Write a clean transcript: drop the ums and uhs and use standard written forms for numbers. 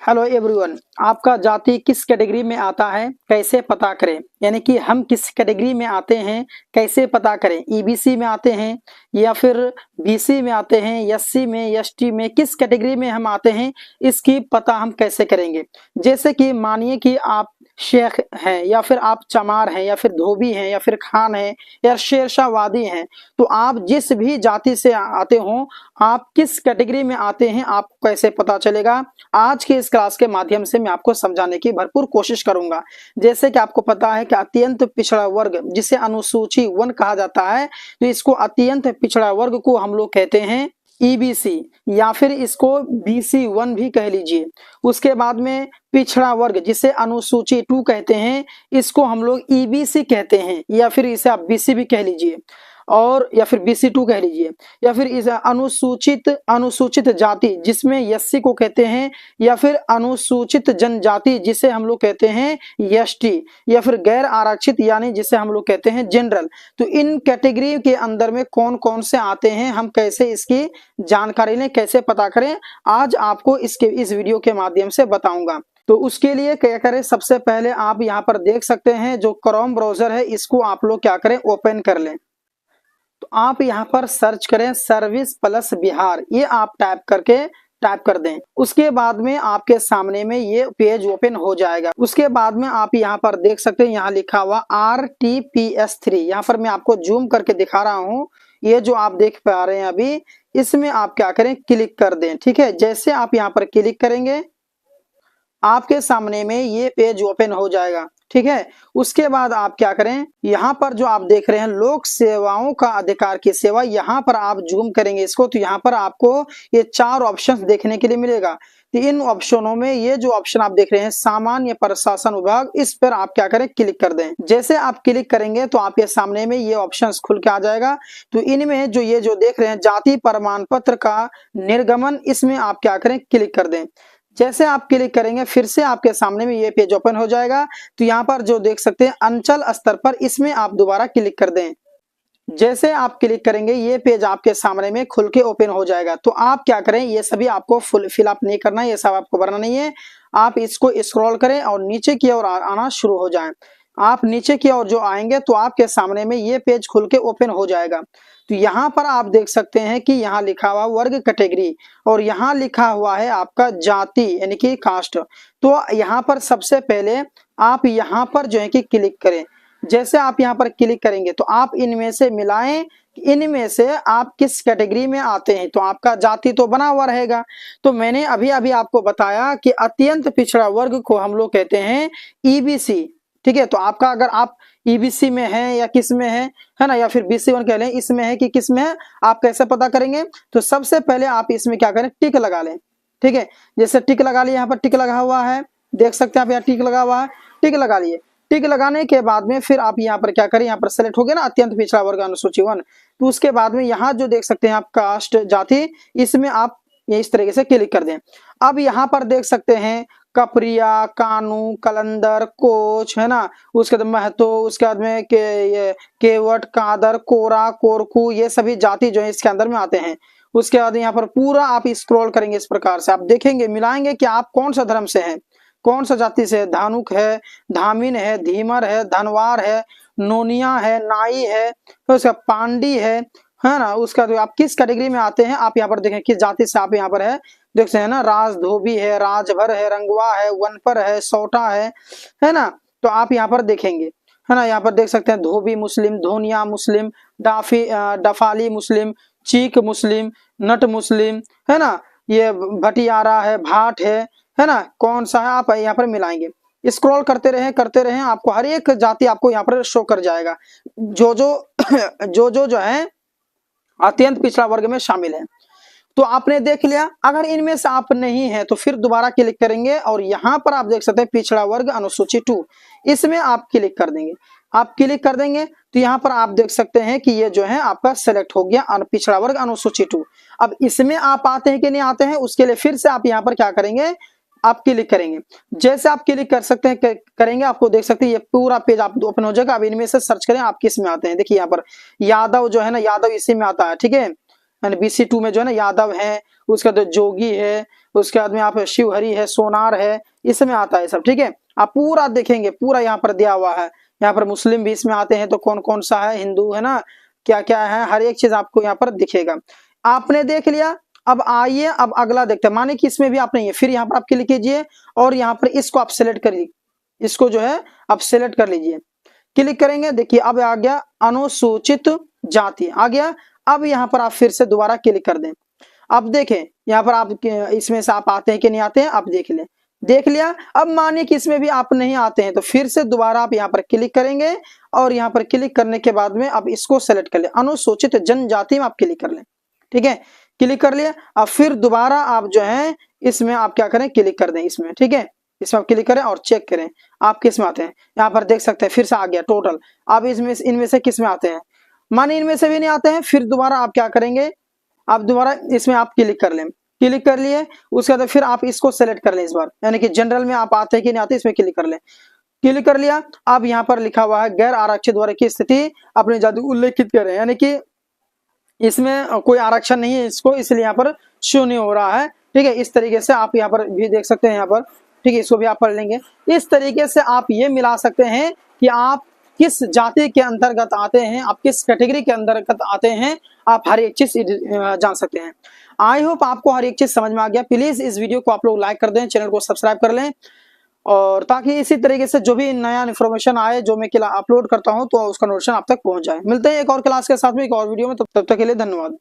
Hello everyone, आपका जाति किस कैटेगरी में आता है कैसे पता करें, यानी कि हम किस कैटेगरी में आते हैं कैसे पता करें। ईबीसी में आते हैं या फिर बीसी में आते हैं, एससी में, एसटी में, किस कैटेगरी में हम आते हैं इसकी पता हम कैसे करेंगे। जैसे कि मानिए कि आप शेख हैं या फिर आप चमार हैं या फिर धोबी हैं या फिर खान हैं या शेरशाह वादी हैं, तो आप जिस भी जाति से आते हो, आप किस कैटेगरी में आते हैं आपको कैसे पता चलेगा। आज के इस क्लास के माध्यम से मैं आपको समझाने की भरपूर कोशिश करूंगा। जैसे कि आपको पता है कि अत्यंत पिछड़ा वर्ग जिसे अनुसूची 1 कहा जाता है, तो इसको अत्यंत पिछड़ा वर्ग को हम लोग कहते हैं ईबीसी या फिर इसको BC1 भी कह लीजिए। उसके बाद में पिछड़ा वर्ग जिसे अनुसूची 2 कहते हैं, इसको हम लोग ईबीसी कहते हैं या फिर इसे आप बीसी भी कह लीजिए और या फिर BC2 कह लीजिए। या फिर इस अनुसूचित जाति जिसमें एससी को कहते हैं, या फिर अनुसूचित जनजाति जिसे हम लोग कहते हैं एसटी, या फिर गैर आरक्षित यानी जिसे हम लोग कहते हैं जनरल। तो इन कैटेगरी के अंदर में कौन कौन से आते हैं, हम कैसे इसकी जानकारी लें, कैसे पता करें, आज आपको इस वीडियो के माध्यम से बताऊंगा। तो उसके लिए क्या करें, सबसे पहले आप यहाँ पर देख सकते हैं जो क्रोम ब्राउजर है, इसको आप लोग क्या करें, ओपन कर लें। तो आप यहाँ पर सर्च करें सर्विस प्लस बिहार, ये आप टाइप कर दें। उसके बाद में आपके सामने में ये पेज ओपन हो जाएगा। उसके बाद में आप यहाँ पर देख सकते हैं, यहाँ लिखा हुआ RTPS3, यहाँ पर मैं आपको जूम करके दिखा रहा हूँ। ये जो आप देख पा रहे हैं अभी, इसमें आप क्या करें, क्लिक कर दें। ठीक है, जैसे आप यहाँ पर क्लिक करेंगे आपके सामने में ये पेज ओपन हो जाएगा। ठीक है, उसके बाद आप क्या करें, यहाँ पर जो आप देख रहे हैं लोक सेवाओं का अधिकार की सेवा, यहाँ पर आप जूम करेंगे इसको, तो यहाँ पर आपको ये 4 ऑप्शन देखने के लिए मिलेगा। तो इन ऑप्शनों में ये जो ऑप्शन आप देख रहे हैं सामान्य प्रशासन विभाग, इस पर आप क्या करें, क्लिक कर दें। जैसे आप क्लिक करेंगे तो आपके सामने में ये ऑप्शन खुल के आ जाएगा। तो इनमें जो ये जो देख रहे हैं जाति प्रमाण पत्र का निर्गमन, इसमें आप क्या करें, क्लिक कर दें। जैसे आप क्लिक करेंगे फिर से आपके सामने में ये पेज ओपन हो जाएगा। तो यहाँ पर जो देख सकते हैं अंचल स्तर पर, इसमें आप दोबारा क्लिक कर दें। जैसे आप क्लिक करेंगे ये पेज आपके सामने में खुल के ओपन हो जाएगा। तो आप क्या करें, ये सभी आपको फिलअप नहीं करना है, ये सब आपको भरना नहीं है। आप इसको स्क्रॉल करें और नीचे की ओर आना शुरू हो जाए। आप नीचे की ओर जो आएंगे तो आपके सामने में ये पेज खुल के ओपन हो जाएगा। तो यहाँ पर आप देख सकते हैं कि यहाँ लिखा हुआ वर्ग कैटेगरी और यहाँ लिखा हुआ है आपका जाति यानी कि कास्ट। तो यहाँ पर सबसे पहले आप यहाँ पर जो है कि क्लिक करें। जैसे आप यहाँ पर क्लिक करेंगे तो आप इनमें से मिलाएं, इनमें से आप किस कैटेगरी में आते हैं, तो आपका जाति तो बना हुआ रहेगा। तो मैंने अभी अभी आपको बताया कि अत्यंत पिछड़ा वर्ग को हम लोग कहते हैं ईबीसी। ठीक है, तो आपका अगर आप ईबीसी में है या किस में है ना, या फिर BC1 कह लें, इसमें है कि किस में है, आप कैसे पता करेंगे। तो सबसे पहले आप इसमें क्या करें, टिक लगा लें। ठीक है, जैसे टिक लगा लिए, यहाँ पर टिक लगा हुआ है, देख सकते हैं आप, यहाँ टिक लगा हुआ है, टिक लगा लिए। टिक लगाने के बाद में फिर आप यहाँ पर क्या करें, यहाँ पर सेलेक्ट हो गया ना अत्यंत पिछड़ा वर्ग अनुसूची 1। तो उसके बाद में यहाँ जो देख सकते हैं आप कास्ट जाति, इसमें आप ये इस तरीके से क्लिक कर दें। अब यहाँ पर देख सकते हैं कपरिया, कानू, कलंदर, कोच, है ना, उसके बाद महतो, उसके बाद में केवट, कादर, कोरा, कोरकू, ये सभी जाति जो है इसके अंदर में आते हैं। उसके बाद यहाँ पर पूरा आप स्क्रॉल करेंगे इस प्रकार से, आप देखेंगे, मिलाएंगे कि आप कौन सा धर्म से हैं, कौन सा जाति से है। धानुक है, धामिन है, धीमर है, धनवार है, नोनिया है, नाई है, उसका पांडी है ना। उसका तो आप किस कैटेगरी में आते हैं, आप यहाँ पर देखें किस जाति से आप यहाँ पर है, देख सकते हैं ना, राज धोबी है, राजभर है, रंगवा है, वनपर है, सौटा है ना। तो आप यहाँ पर देखेंगे, है ना, यहाँ पर देख सकते हैं धोबी मुस्लिम, धोनिया मुस्लिम, डफाली मुस्लिम, चीक मुस्लिम, नट मुस्लिम, है ना, ये भटियारा है, भाट है ना, कौन सा है आप यहाँ पर मिलाएंगे। स्क्रॉल करते रहें, आपको हर एक जाति आपको यहाँ पर शो कर जाएगा जो है अत्यंत पिछड़ा वर्ग में शामिल है। तो आपने देख लिया। अगर इनमें से आप नहीं है तो फिर दोबारा क्लिक करेंगे और यहाँ पर आप देख सकते हैं पिछड़ा वर्ग अनुसूची 2, इसमें आप क्लिक कर देंगे। आप क्लिक कर देंगे तो यहाँ पर आप देख सकते हैं कि ये जो है आपका सेलेक्ट हो गया पिछड़ा वर्ग अनुसूची 2। अब इसमें आप आते हैं कि नहीं आते हैं, उसके लिए फिर से आप यहाँ पर क्या करेंगे, आप क्लिक करेंगे। जैसे आप क्लिक कर सकते हैं करेंगे, आपको देख सकते हैं ये पूरा पेज आप ओपन हो जाएगा। अब इनमें से सर्च करें आप किस में आते हैं। देखिए यहाँ पर यादव जो है ना, यादव इसी में आता है। ठीक है, BC2 में जो है ना यादव है, उसका तो जोगी है, उसके बाद में यहाँ पे शिवहरी है, सोनार है, इसमें आता है सब। ठीक है, आप पूरा देखेंगे, पूरा यहाँ पर दिया हुआ है। यहाँ पर मुस्लिम भी इसमें आते हैं, तो कौन कौन सा है, हिंदू है ना, क्या क्या है, हर एक चीज आपको यहाँ पर दिखेगा। आपने देख लिया, अब आइए अब अगला देखते हैं। माने कि इसमें भी आप नहीं है, फिर यहाँ पर आप क्लिक कीजिए और यहाँ पर इसको आप सिलेक्ट करिए, इसको जो है आप सिलेक्ट कर लीजिए। क्लिक करेंगे, देखिए अब आ गया अनुसूचित जाति आ गया। अब यहाँ पर आप फिर से दोबारा क्लिक कर दें। अब देखें यहाँ पर आप इसमें से आप आते हैं कि नहीं आते हैं, आप देख लें, देख लिया। अब मानिए कि इसमें भी आप नहीं आते हैं, तो फिर से दोबारा आप यहाँ पर क्लिक करेंगे और यहाँ पर क्लिक करने के बाद में अब इसको सेलेक्ट कर लें, अनुसूचित जनजाति में आप क्लिक कर लें। ठीक है, क्लिक कर लिया। अब फिर दोबारा आप जो है इसमें आप क्या करें, क्लिक कर दें इसमें। ठीक है, इसमें आप क्लिक करें और चेक करें आप किस में आते हैं। यहाँ पर देख सकते हैं फिर से आ गया टोटल। अब इसमें इनमें से किस में आते हैं, माने इनमें से भी नहीं आते हैं, फिर दोबारा आप क्या करेंगे, आप दोबारा इसमें आप क्लिक कर लें। क्लिक कर लिए, उसके बाद फिर आप इसको सेलेक्ट कर लें इस बार, यानी कि जनरल में आप आते हैं कि नहीं आते, इसमें क्लिक कर लें। क्लिक कर लिया। अब यहाँ पर लिखा हुआ है गैर आरक्षित वर्ग की स्थिति अपनी जाति उल्लेखित करें, यानी कि इसमें कोई आरक्षण नहीं है इसको, इसलिए यहाँ पर शो नहीं हो रहा है। ठीक है, इस तरीके से आप यहाँ पर भी देख सकते हैं यहाँ पर। ठीक है, इसको भी आप पढ़ लेंगे। इस तरीके से आप ये मिला सकते हैं कि आप किस जाति के अंतर्गत आते हैं, आप किस कैटेगरी के अंतर्गत आते हैं, आप हर एक चीज जान सकते हैं। आई होप आपको हर एक चीज समझ में आ गया। प्लीज इस वीडियो को आप लोग लाइक कर दें, चैनल को सब्सक्राइब कर लें, और ताकि इसी तरीके से जो भी नया इन्फॉर्मेशन आए जो मैं अपलोड करता हूं तो उसका नोटिफिकेशन आप तक पहुंच जाए। मिलते हैं एक और क्लास के साथ में, एक और वीडियो में, तब तक के लिए धन्यवाद।